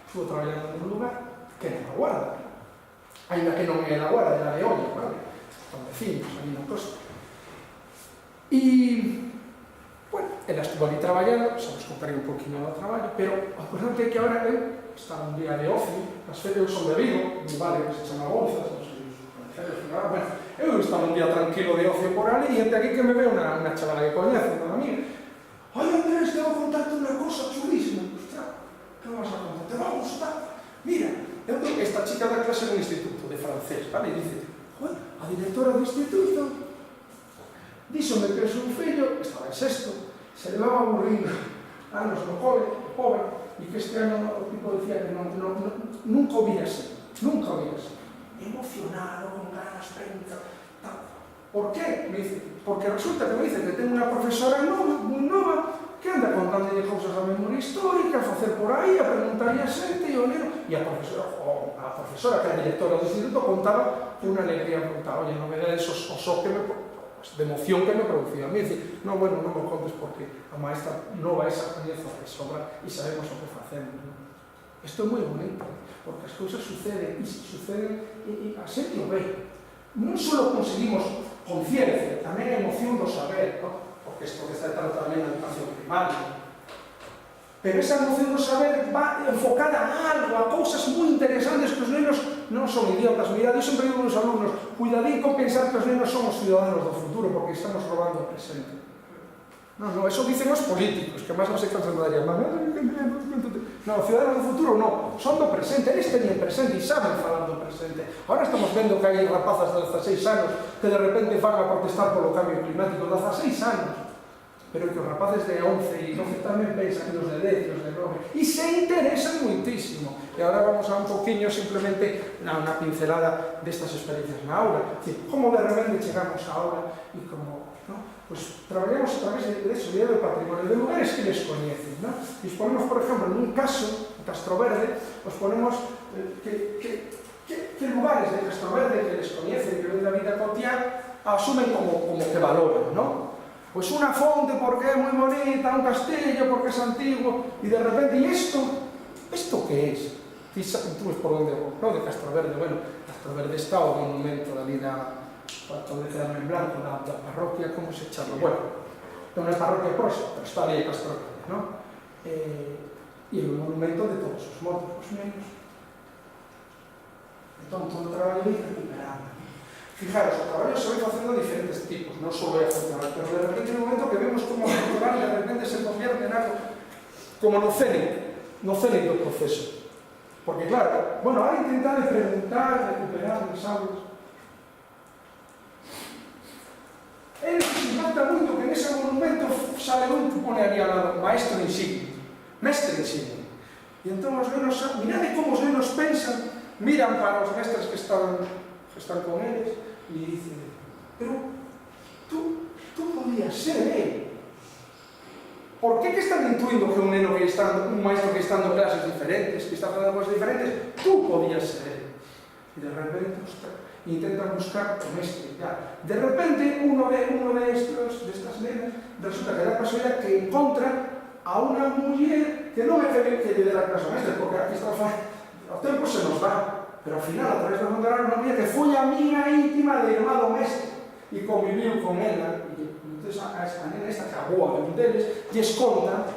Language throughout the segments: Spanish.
estuvo traballando nun lugar que non a Guarda, ainda que non é da Guarda, é da de Olla, vale? Son vecinos, ali na costa. E, bueno, ela estuvo ali traballando, xa vos contaré un poquinho do traballo, pero acordate que agora eu estaba un día de ocio, eu son de Vigo, un vale que se chama Gonzas, non sei se os conhecedes, bueno, eu estaba un día tranquilo de ocio por ali, e aquí que me ve unha chavala que coñece, unha amiga. Ai, Andrés, te vou contarte unha cosa chulísima. Ostras, que vas a contar? Te va a gustar. Mira, esta chica da clase no instituto de francés, vale? E dice, a directora do instituto díxome que o seu fillo estaba en sexto, se levaba aburrindo anos no cole, pobre, e que este ano o tipo decía que nunca o vía así, nunca o vía así. Emocionado, con ganas, 30, tal. ¿Por qué? Me dice, porque resulta que me dice que ten unha profesora nova, moi nova, que anda contándolle cousas da memoria histórica, a facer por aí, a preguntarlle a xente, e o neno, e a profesora, que é a directora do instituto, contaba que unha alegría brutal, oye, novedades, o que me, de emoción que me producía. A mí dice, no, bueno, non me contes porque a maestra nova esa coñece de sobra e sabemos o que facemos. Isto é moi bonito, porque as cousas suceden, e a xente o ve. Non só conseguimos conciencia, tamén a emoción do saber, ¿no? Porque isto que está tratado tamén na educación primaria. Pero esa emoción do saber va enfocada a algo, a cousas moi interesantes que os nenos non son idiotas. Mirad, eu sempre digo aos alumnos, cuidadín con pensar que os nenos son os ciudadanos do futuro, porque estamos robando o presente. Non, eso dicen os políticos, que máis non se cansan de dar llamar. Non, os ciudadanos do futuro non, son do presente, eles teñen presente e saben falar do presente. Ahora estamos vendo que hai rapazas de 16 anos que de repente van a protestar polo cambio climático, 16 anos. Pero que os rapaces de 11 e 12 tamén pensan que os de 10 e os de 9 e se interesan moitísimo. E agora vamos a un poquinho simplemente unha pincelada destas experiencias na aula, como de repente chegamos a aula e como, pues traballamos a través de eso, de patrimonio, de lugares que les coñecen, e os ponemos, por exemplo, nun caso, Castroverde, os ponemos que lugares de Castroverde que les coñecen, que ven da vida cotiá, asumen como que valoran, non? Pois unha fonte porque é moi bonita, un castillo porque é antigo, e de repente, e isto que é? Tú ves por onde vou, non de Castroverde, bueno, Castroverde está o monumento da vida, para todo quedarme en blanco, da parroquia, como se chama? Bueno, non é parroquia próxima, pero está ali a Castroverde, non? E o monumento de todos os mortos, os nenos. Entón, todo o traballo aí recuperado. Fijaros, o traballo se vai facendo de diferentes tipos, non só é a funcionar, pero de repente no momento que vemos como a funcionar de repente se convierte en algo como no cénic do proceso. Porque claro, bueno, hai que intentar preguntar, recuperar as aulas. Eles se nota moito que nese monumento sale un que pone ali ao lado, maestro insigne, mestre insigne. E entón os nenos, mirade como os nenos pensan, miran para os mestres que están con eles, e dice, pero tú podías ser él. Por que están intuindo que un neno que está, un maestro que está dando clases diferentes, que está facendo cosas diferentes, tú podías ser él? E de repente, intentan buscar o mestre, ya. De repente, uno de estas nenas, resulta que da casualidad que encontra a unha muller que non é que lle dera clase ao mestre, porque aquí está o tempo se nos va. Pero ao final, a través de encontrar unha muller que foi amiga íntima de irmá do mestre e conviviu con ela, e entón a nena esta que a boa de un deles lles conta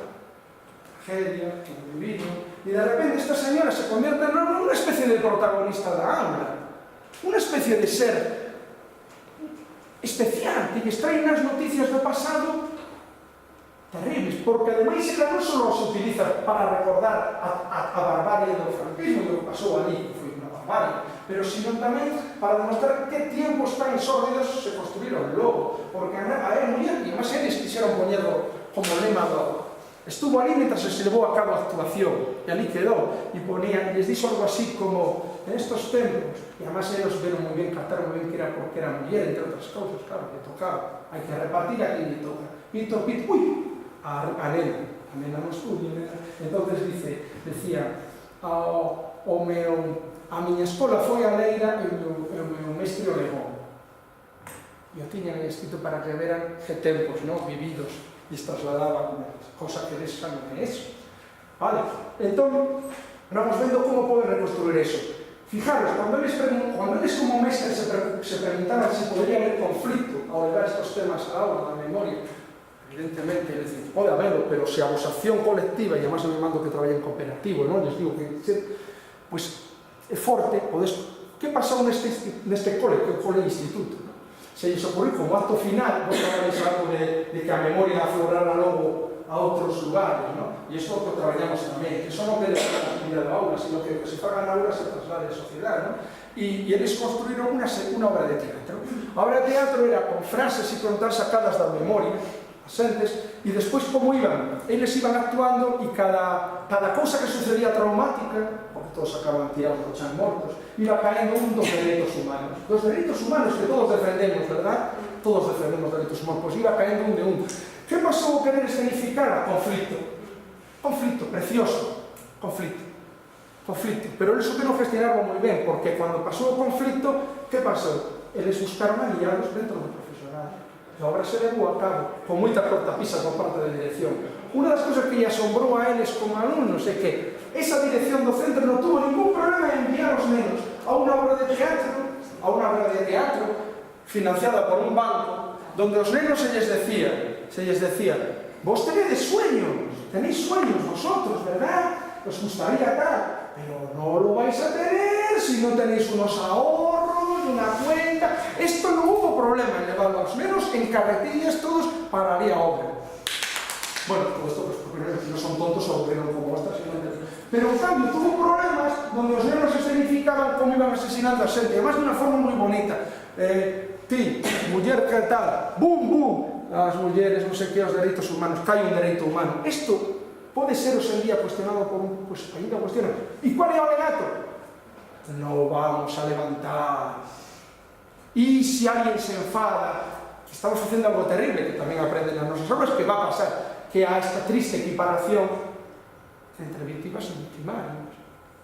tragedia, que conviviron, e de repente esta señora se convierte nunha especie de protagonista da aula, unha especie de ser especial, que lles trae nas noticias do pasado terribles, porque ademais ela non só se utiliza para recordar a barbarie do franquismo do que pasou ali, que foi pero sino tamén para demostrar que tiempos tan sórdidos se construíron logo, porque a muller, e máis eles quixeron poñerlo como lema do... Estuvo ali mientras se levou a cabo a actuación, e ali quedou, e ponía, lles dixo algo así como, en estos tempos, e además eles veron moi ben, captaron moi ben que era porque era muller, entre outras cousas, claro, que tocaba, hai que repartir a quien lle toca. Pito, a nena non estudia, entonces decía, a miña escola foi a Leira e o meu mestre o legou. E o tiñan escrito para que veran que tempos vividos e se trasladaban, cosa que eles xa non é eso. Vale, entón, Vamos vendo como poden reconstruir eso. Fijaros, cuando eles como mestres se preguntaban si podría haber conflicto ao levar estos temas á aula da memoria, evidentemente, es decir, pode haberlo, pero se a vosa acción colectiva, e además me mando que traballen cooperativo, non? Les digo que, pues, é forte, que pasou neste cole, que é o cole instituto, non? Se lles ocurriu como acto final, vos traballáis algo de que a memoria aflorara logo a outros lugares, ¿no? E isto que traballamos tamén, que son non que a actividade da aula, sino que se fagan aulas se traslade a sociedade, ¿no? E eles construíron unha obra de teatro. A obra de teatro era con frases e contar sacadas da memoria, asentes, e despois como iban, eles iban actuando e cada cousa que sucedía traumática, porque todos acaban tirados do chan mortos, iba caendo un dos dereitos humanos. Dos dereitos humanos que todos defendemos, verdad? Todos defendemos dereitos humanos, pois iba caendo un de un. Que pasou a querer escenificar? Conflicto. Conflicto, precioso. Conflicto. Pero eles supieron gestionarlo moi ben, porque cando pasou o conflicto, que pasou? Eles buscaron aliados dentro do profesorado. A obra se levou a cabo, con moita cortapisa por parte da dirección. Unha das cousas que lle asombrou a eles como alumnos é que esa dirección do centro non tuvo ningún problema en enviar os nenos a unha obra de teatro, financiada por un banco, donde os nenos se lles decía, vos tenéis sueños vosotros, ¿verdad? Os gustaría tal, pero no lo vais a tener si no tenéis unos ahorros, una cuenta. Esto no hubo problema en llevar a los nenos en carretillas todos para la obra. Bueno, todo esto pues porque no son tontos o que no como estas, pero en cambio tuvo problemas donde los nenos escenificaban cómo iban asesinando a xente, además de una forma muy bonita. Ti, muller que tal, bum, bum, as mulleres, non sei que, os dereitos humanos, cae un dereito humano. Isto pode ser hoxe en día cuestionado por un, pues ainda cuestionan. E cual é o alegato? No vamos a levantar. E se alguén se enfada, estamos facendo algo terrible, que tamén aprenden as nosas obras, que va a pasar, que há esta triste equiparación entre víctimas e victimarios,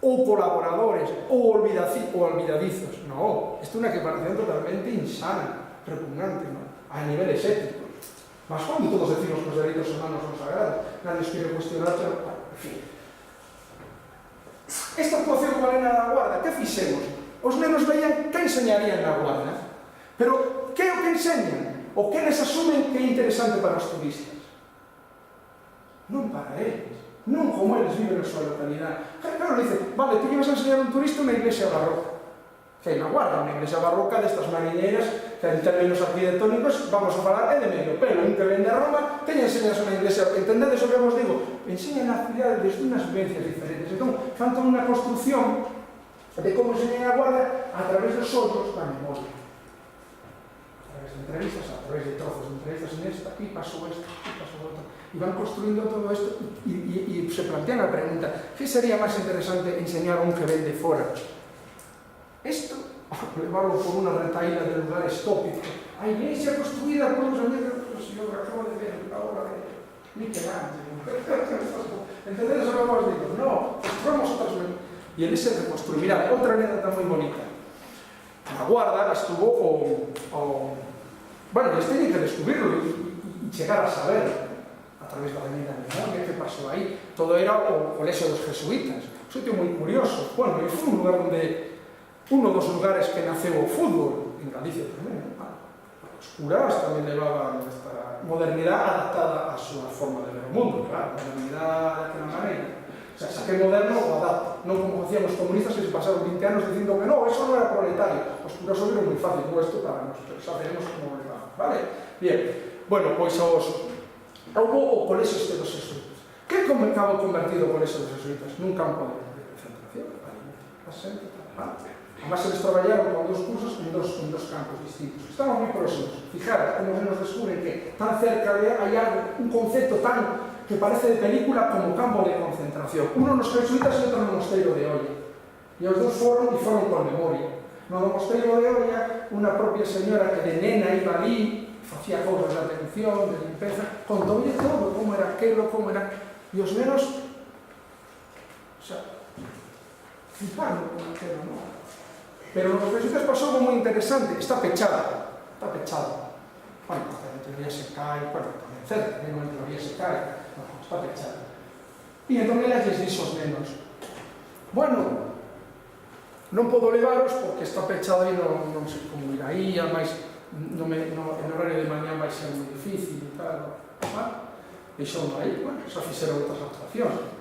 ou colaboradores, ou olvidadizos. No, isto é unha equiparación totalmente insana, repugnante, ¿no? A niveles éticos. Mas cando todos decimos que os dereitos humanos son sagrados, nadie os quiere cuestionar, pero, en fin. Esta actuación valena da Guarda, que fixemos? Os nenos veían que enseñarían na Guarda, pero que é o que enseñan? O que eles asumen que é interesante para os turistas? Non para eles. Non como eles viven na súa localidade. Claro, dice, vale, ti ibas a enseñar un turista unha iglesia barroca. Que hai na Guarda, unha iglesia barroca destas mariñeiras que en términos arquitectónicos vamos a falar é de medio pelo. Un que vende a Roma, que lle enseñas unha iglesia. Entendedes o que vos digo? Enseñan a cidade desde unhas vivencias diferentes. Entón, fan toda unha construcción de como enseñan a Guarda a través dos ollos da memoria. A través de entrevistas, a través de trozos de entrevistas en esta, e pasou isto, e pasou outra. E van construindo todo isto e se plantean a pregunta, que sería máis interesante enseñar a un que vende fora? Isto, levarlo por unha retaíla de lugares tópicos. A iglesia construída por uns amigos, yo acabo de ver a obra de Michelangelo. Entendedes o que vos digo? No, construamos outras menos. E eles se reconstruir. Mirad, outra anécdota moi bonita. A Guarda estuvo bueno, eles teñen que descubrirlo e chegar a saber a través da Avenida Memoria, que pasou aí. Todo era o colexio dos jesuítas. Un sitio moi curioso. Bueno, e foi un lugar onde uno dos lugares que naceu o fútbol, en Galicia tamén, os curas tamén levaban esta modernidade adaptada á súa forma de ver o mundo, claro, modernidade daquela maneira. O sea, saque moderno o adapta, non como facían os comunistas que se pasaron 20 anos dicindo que no, eso non era proletario. Os curas o viron moi fácil, non isto para nos, pero saberemos como les va, vale? Bien, bueno, pois houve o colexio este dos jesuítas. Que acabou convertido o colexio dos jesuítas? Nun campo de concentración, a xente trabajando. Además, eles traballaron con dos cursos en dos campos distintos. Estaban moi próximos. Fijaros, como nos descubren que tan cerca hai algo, un concepto tan que parece de película como campo de concentración. Uno nos jesuítas e outro no Mosteiro de Oia. E os dos foron con memoria. No Mosteiro de Oia, unha propia señora que de nena iba ali, facía cousas de atención, de limpeza, contoulle todo, como era aquelo, como era... E os nenos, o sea, flipando con aquelo, non? Pero nos jesuítas pasou algo moi interesante, está pechada. Bueno, en teoría se cae, bueno, tamén cerca, en teoría se cae, no, está pechada. E entón ela lles dixo aos nenos, bueno, non podo levaros porque está pechado e non sei como ir aí, ademais en horario de mañá vai ser moi difícil e tal, e son aí, bueno, xa fixeron outras actuacións.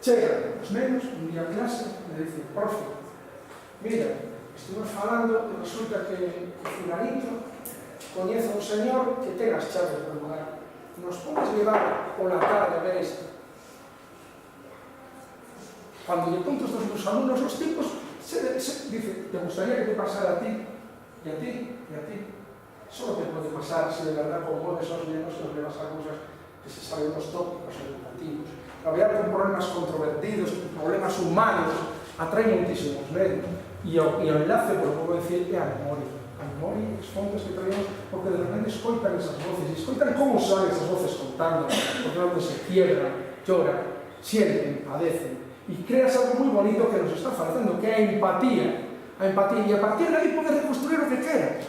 Chegan os nenos un día a clase e me dicen, profe, mira, estuvimos falando e resulta que fulanito coñece a un señor que ten as chaves do lugar. Nos podes llevar pola tarde a ver isto. Cando lle conto estos meus alumnos, os tipos dice, te gustaría que te pasara a ti, e a ti, e a ti. Solo te pode pasar se de verdad conmueves aos nenos e os levas a cousas que se saben dos tópicos educativos. Traballar con problemas controvertidos, con problemas humanos, atrae moitísimos nenos. E o enlace, por como decir, é a memoria. A memoria, as fontes que traemos, porque de repente escoitan esas voces, e escoitan como salen esas voces contando, porque onde se quiebran, lloran, sienten, padecen, e creas algo moi bonito que nos está facendo, que é a empatía. A empatía, e a partir de aí poder reconstruir o que quera.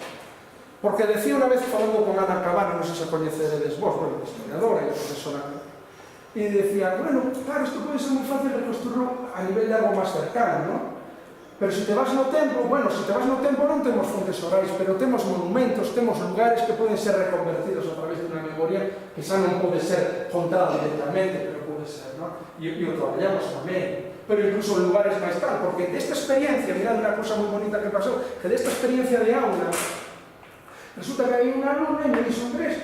Porque decía unha vez falando con Ana Cabana, non sei se a coñeceredes vos, bueno, historiadora e profesora, e decía, bueno, claro, isto pode ser moi fácil reconstruirlo a nivel de algo máis cercano, non? Pero se te vas no tempo, bueno, se te vas no tempo non temos fontes orais, pero temos monumentos, temos lugares que poden ser reconvertidos a través de unha memoria que xa non pode ser contada directamente, pero pode ser, non? E o traballamos tamén. Pero incluso lugares máis tal, porque desta experiencia, mirad unha cosa moi bonita que pasou, que desta experiencia de aula, resulta que hai unha alumna e me dixo, Andrés,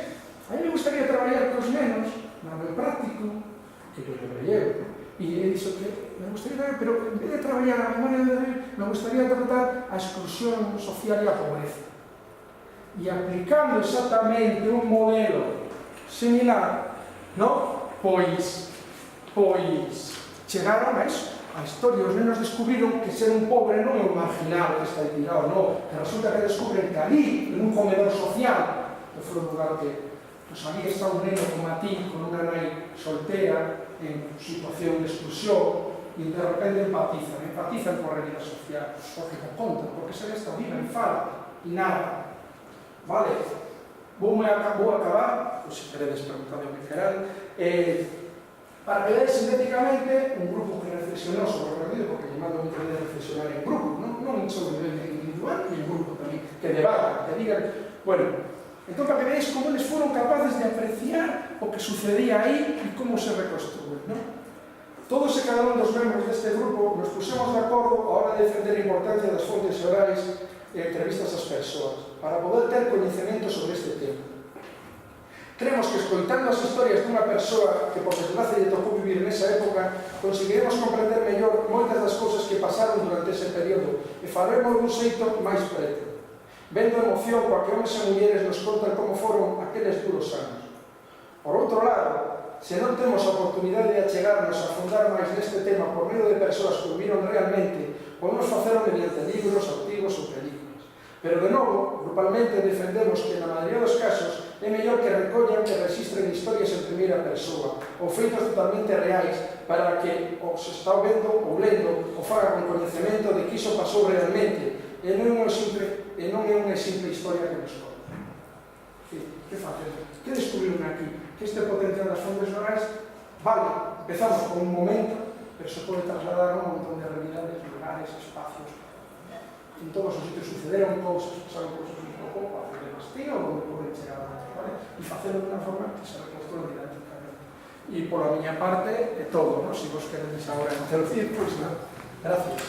a mí me gustaría traballar cos nenos, nada práctico, que yo le llevo, e he dixo que me gustaría, pero en vez de traballar a memoria de David, me gustaría tratar a exclusión social e a pobreza. E aplicando exactamente un modelo similar, non? Pois chegaron a iso, a historia. Os nenos descubriron que ser un pobre non é un marginal que está aí tirado, non. Que resulta que descubren que ali, en un comedor social, que foi un lugar que, pues ali está un neno como a ti, con unha nai soltera, en situación de exclusión, e de repente empatizan coa realidade social, porque te contan, porque se esta viva e fala, e nada. Vale? Vou acabar, pois se queredes preguntade o que queran, para que vedes sintéticamente un grupo que reflexionou sobre o perdido, porque llamando moito de reflexionar en grupo, non só de nivel individual, e en grupo tamén, que debatan, que digan, bueno, entón para que vedes como eles foron capaces de apreciar o que sucedía aí e como se reconstrúe, non? Todos e cada un dos membros deste grupo nos pusemos de acordo a hora de defender a importancia das fontes orais e entrevistas ás persoas, para poder ter coñecemento sobre este tema. Creemos que escoitando as historias dunha persoa que por desgracia lle tocou vivir nesa época, conseguiremos comprender mellor moitas das cousas que pasaron durante ese período e faremos dun xeito máis preto, vendo a emoción coa que homens e mulleres nos contan como foron aqueles duros anos. Por outro lado, se non temos a oportunidade de achegarnos a afundar máis neste tema por medio de persoas que o viron realmente, podemos facelo mediante libros, artigos ou películas. Pero, de novo, grupalmente defendemos que, na maioría dos casos, é mellor que recollan e registren historias en primeira persoa ou feitos totalmente reais para que o se está vendo ou lendo o faga con coñecemento de que iso pasou realmente e non é unha simple historia que nos conta. Que facemos? Que descubriron aquí? Que este potencial das fontes orais, vale, empezamos con un momento, pero se pode trasladar a un montón de realidades, lugares, espacios. En todos os sitios sucederon cousas, pasaron cousas un pouco a problemas tío, onde poden chegar a vale? E facelo de unha forma que se reconstrua didácticamente. E pola miña parte é todo, non? Se vos queredes agora interrumpir, pois nada. Gracias.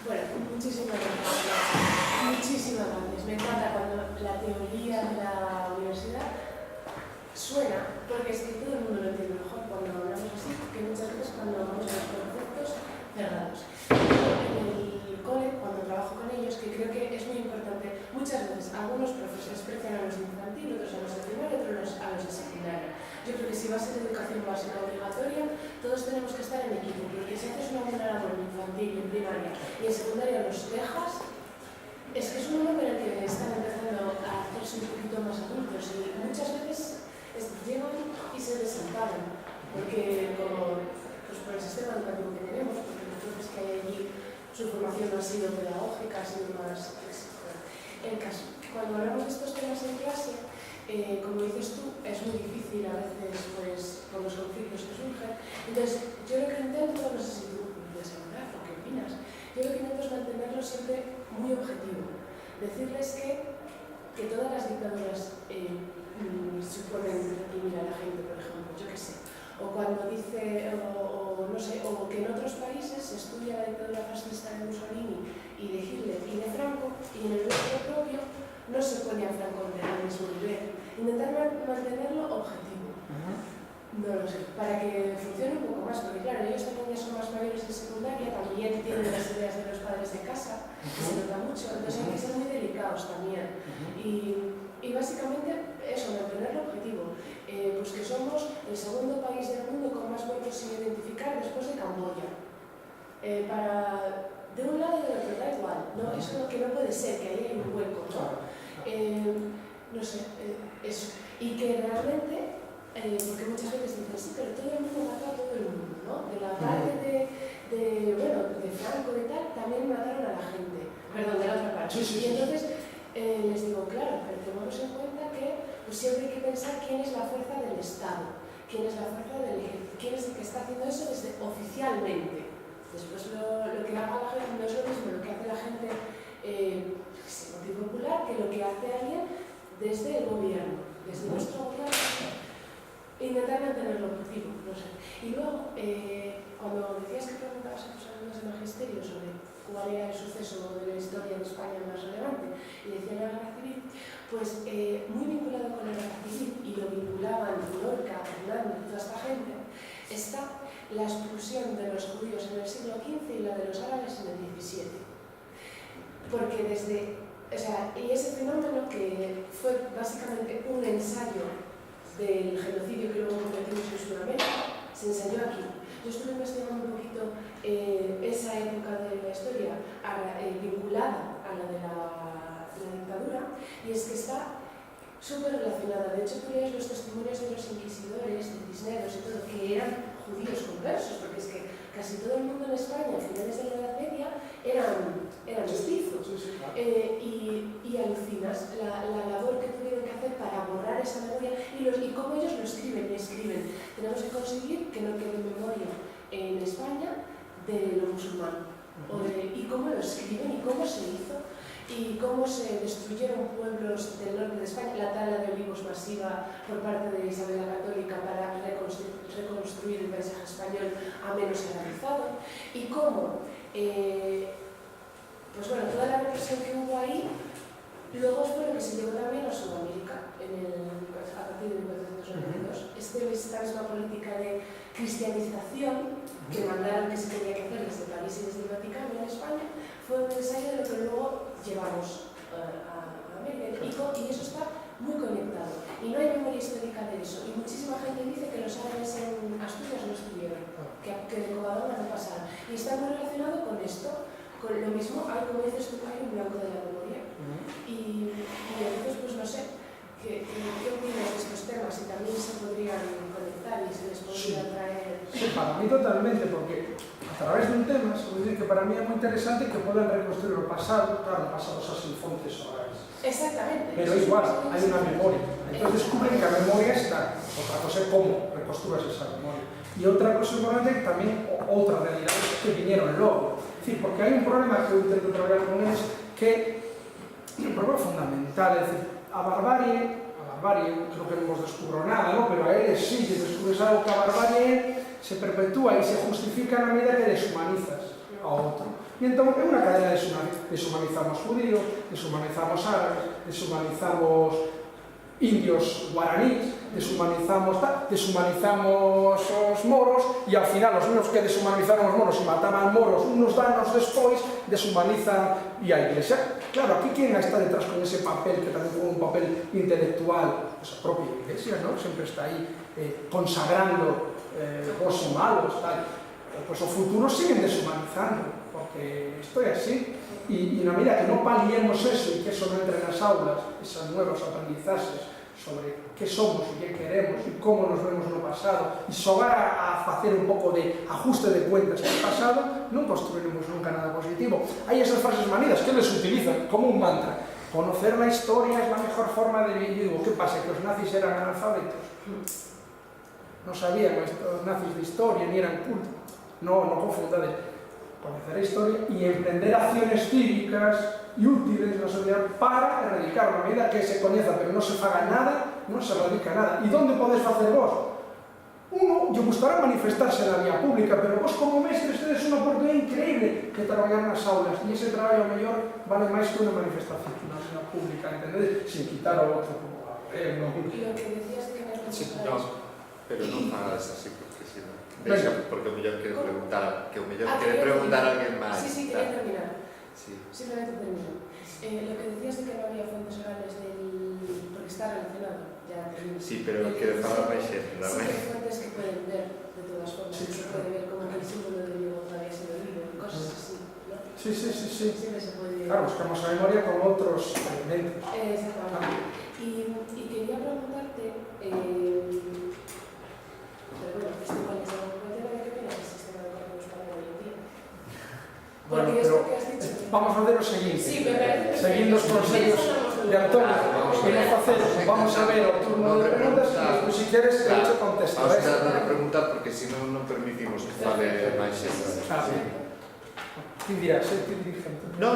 Bueno, muchísimas gracias. Muchísimas gracias. Me encanta cuando la teoría de la universidad suena, porque es que todo el mundo lo entiende mejor cuando hablamos así, que muchas veces cuando hablamos de los conceptos cerrados. En el cole, cuando trabajo con ellos, que creo que es muy importante, muchas veces algunos profesores desprecian a los de infantil, otros a los de primaria, otros a los de secundaria. Yo creo que si va a ser educación básica obligatoria, todos tenemos que estar en equipo, porque si haces una buena labor en infantil y en primaria y en secundaria los dejas, es que es un momento en el que están empezando a hacerse un poquito más adultos y muchas veces llegan y se desamparan, porque como pues, por el sistema educativo que tenemos, porque los profes que hay allí, su formación no ha sido pedagógica, ha sido más cuando hablamos de estos temas en clase, como dices tú, es muy difícil a veces pues, con los conflictos que surgen. Entonces, yo lo que intento, no sé si tú puedes hablar o qué opinas, yo lo que intento es mantenerlo siempre muy objetivo. Decirles que todas las dictaduras suponen reprimir a la gente, por ejemplo, yo qué sé. O cuando dice, no sé, o que en otros países se estudia la dictadura fascista de Mussolini y de Hitler y de Franco, y en el nuestro propio no se pone a Franco al mismo nivel. Intentar mantenerlo objetivo. No lo sé, para que funcione un poco más, porque claro, ellos también ya son más mayores en secundaria, también tienen las ideas de los padres de casa, que se nota mucho, entonces hay que ser muy delicados también. Y básicamente eso, mantenerlo objetivo. Pues que somos el segundo país del mundo con más votos sin identificar después de Camboya. De un lado y del otro, da igual, ¿no? Eso no, que no puede ser, que ahí hay un hueco, ¿no? No sé, eso. Y que realmente, porque muchas veces dicen, sí, pero todo el mundo mató a todo el mundo, ¿no? De la parte de Franco y tal, también mataron a la gente. Perdón, de la otra parte. Y entonces les digo, claro, pero tomamos en cuenta que pues siempre hay que pensar quién es la fuerza del Estado, quién es la fuerza del ejército, quién es el que está haciendo eso oficialmente. Después lo que haga la gente no es lo mismo lo que hace la gente popular que lo que hace alguien desde el gobierno, desde nuestro gobierno. Intentar mantener el objetivo, no sé. Y luego, cuando decías que preguntabas a tus alumnos de magisterio sobre cuál era el suceso de la historia de España más relevante, y decían la guerra civil, pues muy vinculado con la guerra civil, y lo vinculaban Lorca, Hernández, toda esta gente, está la expulsión de los judíos en el siglo XV y la de los árabes en el XVII. Porque y ese fenómeno que fue básicamente un ensayo del genocidio que luego cometimos en Sudamérica, se ensayó aquí. Yo estuve investigando un poquito esa época de la historia vinculada a la de la dictadura, y es que está súper relacionada. De hecho, tú lees los testimonios de los inquisidores, de Cisneros y todo, que eran judíos conversos, porque es que casi todo el mundo en España, a finales de la Edad Media, eran mestizos. Y alucinas la labor que tuvieron que hacer para borrar esa memoria y cómo ellos lo escriben y escriben. Tenemos que conseguir que no quede memoria en España de lo musulmán. Y cómo lo escriben y cómo se hizo y cómo se destruyeron pueblos del norte de España, la tala de olivos masiva por parte de Isabel la Católica para reconstruir el paisaje español a menos arabizado, y cómo pues bueno, toda la represión que hubo ahí luego fue lo que se llevó también a Sudamérica a partir de 1492. Esta misma política de cristianización que mandaron que se tenía que hacer desde París y desde el Vaticano en España fue un ensayo de lo que luego llevamos a América, y eso está muy conectado y no hay memoria histórica de eso, y muchísima gente dice que los árabes en Asturias no estuvieron, que de Covadonga no pasaron, y está muy relacionado con esto, con lo mismo, como dices tú, hay un blanco de la memoria, y entonces pues no sé, ¿qué opinas de estos temas? Y también se podrían conectar y se les podría traer... Sí, para mí totalmente, porque a través de un tema, se puede decir que para mí es muy interesante que puedan reconstruir el pasado, claro, el pasado son sin fuentes orales. Exactamente. Pero igual, hay una memoria. Entonces descubren que la memoria está. Otra cosa es cómo reconstruyes esa memoria. Y otra cosa importante, también otra realidad es que vinieron luego. Es decir, porque hay un problema que yo intento trabajar con ellos, que es un problema fundamental, es decir, a barbarie, creo que no hemos descubierto nada, ¿no? Pero a él sí, si descubres algo que a barbarie se perpetúa y se justifica a medida que deshumanizas a otro. Y entonces es una cadena de deshumanizamos judíos, deshumanizamos árabes, deshumanizamos indios guaraníes, deshumanizamos os moros, e ao final os mesmos que deshumanizaron os moros e mataban moros unos anos despois deshumanizan e a Iglesia. Claro, aquí quen está detrás con ese papel que tamén foi un papel intelectual, pues a propia Iglesia, ¿no? Sempre está aí consagrando bons e malos, tal. Pues o futuro siguen deshumanizando, porque isto é así, e na medida que non paliemos eso e que eso non entre nas aulas, esas nuevas aprendizaxes sobre que somos e que queremos e como nos vemos no pasado, e xogar a facer un pouco de ajuste de cuentas do pasado, non construiremos nunca nada positivo. Hai esas frases manidas que les utilizan como un mantra, conocer la historia es la mejor forma de vivir. Digo, ¿qué pasa? ¿Que los nazis eran analfabetos? No sabían los nazis de historia, ni eran cultos. No, no confundades. Conocer la historia y emprender acciones cívicas y útiles na sociedade para erradicar unha medida que se coñeza pero non se faga nada, non se erradica nada. E onde podes facer vos? Uno, lle gustará manifestarse na vía pública, pero vos como mestres tedes unha oportunidade increíble que traballar nas aulas, e ese traballo mellor vale máis que unha manifestación na vía pública, entendedes? Sin quitar ao outro como a ver, non. E o que decías de que nas pero non fagas así, porque si non... Porque o mellor quere preguntar, que o mellor quere preguntar a alguén máis. Sí, quería terminar. Sí. Simplemente termino. Lo que decías de que no había fuentes orales del... porque está relacionado, ya termino. Sí, pero quero falar máis xente, sí, hay fuentes que pueden ver, de todas formas, sí, se puede ver como que el símbolo de Diego todavía se lo vive, cosas así, ¿no? Sí. Siempre se puede... Claro, buscamos a memoria con outros elementos. Exactamente. Y quería preguntarte, pero bueno, esto cuál es el tema de que viene el sistema educativo español hoy en día. Bueno, Porque pero esto que has dicho... vamos a facer o seguinte. Sí, me parece... Seguindo os consellos de Antonio, vamos a ver o turno de preguntas e despois, se queres, eu te contesto. Vamos a dar a preguntar porque se non permitimos que fale máis xente. Quen dirá, sei que dirigente. No,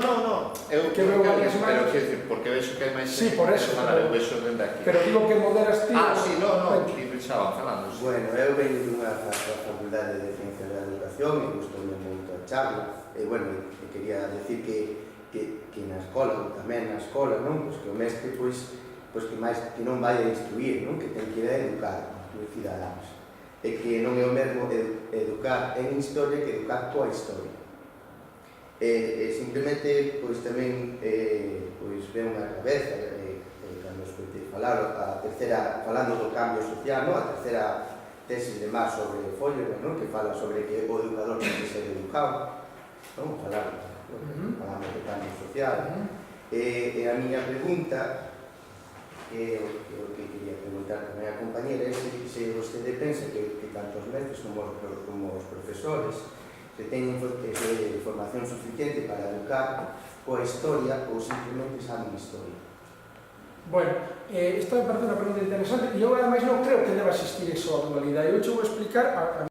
eu que veo varias pero manos. quero dicir, porque vexo que hai máis Sí, xente por eso, que falar, pero- eu vexo dende aquí. Pero digo que moderas ti. Sí, no, que xa van falando. Bueno, eu venho dunha facultade de Ciencias da Educación e gustoume moito a charla. E, bueno, quería decir que na escola, ou tamén na escola, non? Pois que o mestre, pois que máis que non vai a instruir, non? Que ten que ir a educar, os cidadáns. E que non é o mesmo educar en historia que educar coa historia. E simplemente, pois tamén, pois ven unha cabeza, cando escoitei falar, falando do cambio social, non? A terceira tesis de Marx sobre Feuerbach, non? Que fala sobre que o educador ten que ser educado, non? Falamos do cambio social. E a miña pregunta, o que quería preguntar tamén a compañera, é se vostede pensa que tanto os mestres como os profesores se teñen formación suficiente para educar coa historia ou simplemente saben historia. Bueno, esta me parece unha pregunta interesante e eu ademais non creo que deba existir eso a dualidade. Eu vou explicar a